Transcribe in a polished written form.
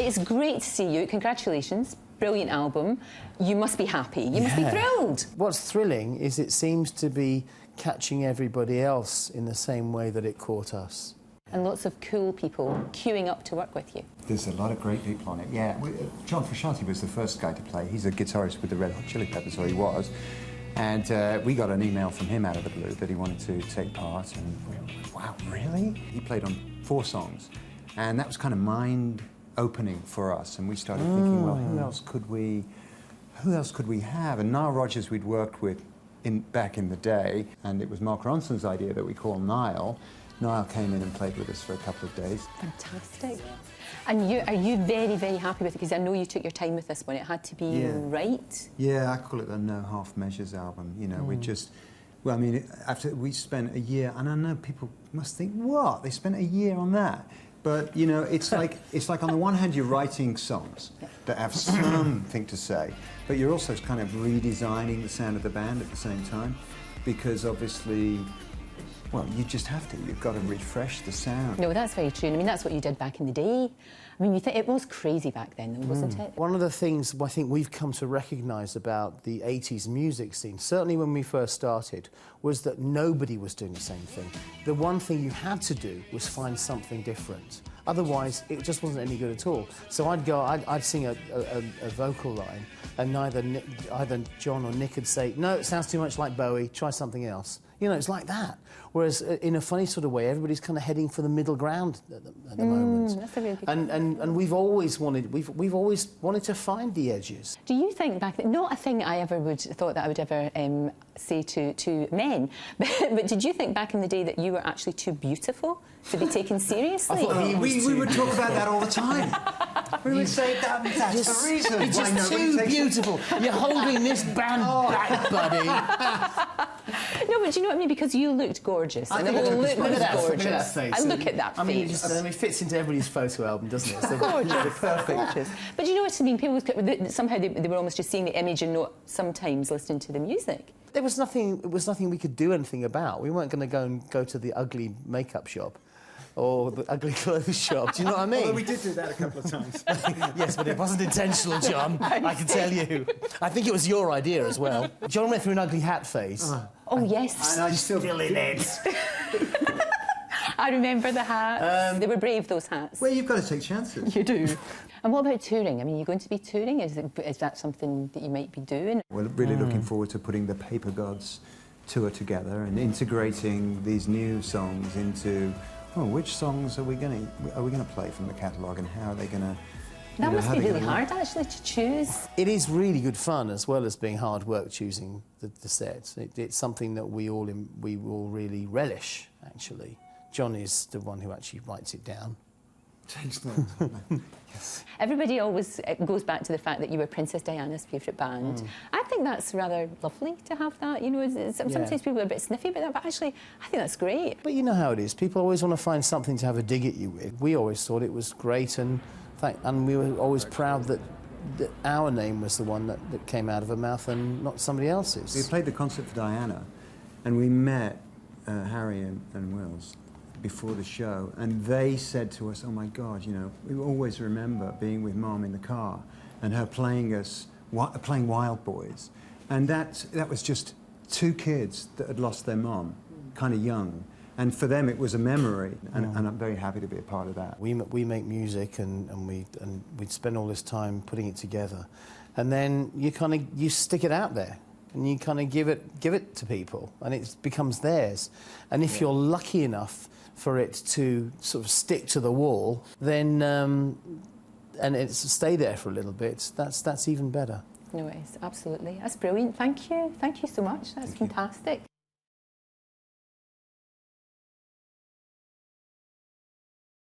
it's great to see you. Congratulations. Brilliant album. You must be happy. You must be thrilled. What's thrilling is it seems to be catching everybody else in the same way that it caught us. And lots of cool people queuing up to work with you. There's a lot of great people on it, yeah. John Frusciante was the first guy to play. He's a guitarist with the Red Hot Chili Peppers, or he was. And we got an email from him out of the blue that he wanted to take part, and we were like, wow, really? He played on 4 songs, and that was kind of mind-opening for us, and we started thinking, well, who else could we have? And Nile Rodgers we'd worked with back in the day, and it was Mark Ronson's idea that we call Nile. Niall came in and played with us for a couple of days. Fantastic. And are you very, very happy with it? Because I know you took your time with this one. It had to be right. Yeah, I call it the No Half Measures album. You know, we just... Well, I mean, after we spent a year... And I know people must think, what? They spent a year on that? But, you know, it's like on the one hand, you're writing songs that have something to say, but you're also kind of redesigning the sound of the band at the same time, because obviously... Well, you just have to. You've got to refresh the sound. No, that's very true. I mean, that's what you did back in the day. I mean, it was crazy back then, though, wasn't it? One of the things I think we've come to recognise about the 80s music scene, certainly when we first started, was that nobody was doing the same thing. The one thing you had to do was find something different. Otherwise, it just wasn't any good at all. So I'd sing a vocal line, and either John or Nick would say, no, it sounds too much like Bowie, try something else. You know, it's like that. Whereas, in a funny sort of way, everybody's kind of heading for the middle ground at the moment. That's a really good and we've always wanted to find the edges. Do you think back then, not a thing I ever thought that I would ever say to men, but did you think back in the day that you were actually too beautiful to be taken seriously? We would talk about that all the time. We would say that's the reason. It's just too beautiful. You're holding this band back, buddy. No, but do you know what I mean? Because you looked gorgeous. And the whole look was gorgeous. And look at that face. I mean, it fits into everybody's photo album, doesn't it? It's gorgeous. They're perfect. Gorgeous. But do you know what I mean? People somehow they were almost just seeing the image and not sometimes listening to the music. There was nothing. It was nothing we could do anything about. We weren't going to go to the ugly makeup shop or the ugly clothes shop. Do you know what I mean? Although we did do that a couple of times. Yes, but it wasn't intentional, John. I can tell you. I think it was your idea as well. John went through an ugly hat phase. Oh, yes. And I'm still in it. I remember the hats. They were brave, those hats. Well, you've got to take chances. You do. And what about touring? I mean, you're going to be touring? Is that something that you might be doing? We're really looking forward to putting the Paper Gods tour together and integrating these new songs into... Oh, which songs are we going to play from the catalogue, and how are they going to... That must be really hard, actually, to choose. It is really good fun, as well as being hard work choosing the sets. It's something that we all really relish, actually. John is the one who actually writes it down. Yes. Everybody always goes back to the fact that you were Princess Diana's favourite band. I think that's rather lovely to have that. You know, sometimes people are a bit sniffy about that, but actually, I think that's great. But you know how it is. People always want to find something to have a dig at you with. We always thought it was great, and we were always proud that our name was the one that came out of her mouth and not somebody else's. We played the concert for Diana, and we met Harry and Wills before the show, and they said to us, oh my God, you know, we always remember being with Mom in the car and her playing Wild Boys. And that was just 2 kids that had lost their mom, kind of young. And for them it was a memory, and I'm very happy to be a part of that. We make music and we'd spend all this time putting it together. And then you stick it out there. And you kind of give it to people, and it becomes theirs. And if you're lucky enough for it to sort of stick to the wall, then and it's stay there for a little bit, that's even better. No, it's absolutely. That's brilliant. Thank you so much. That's fantastic.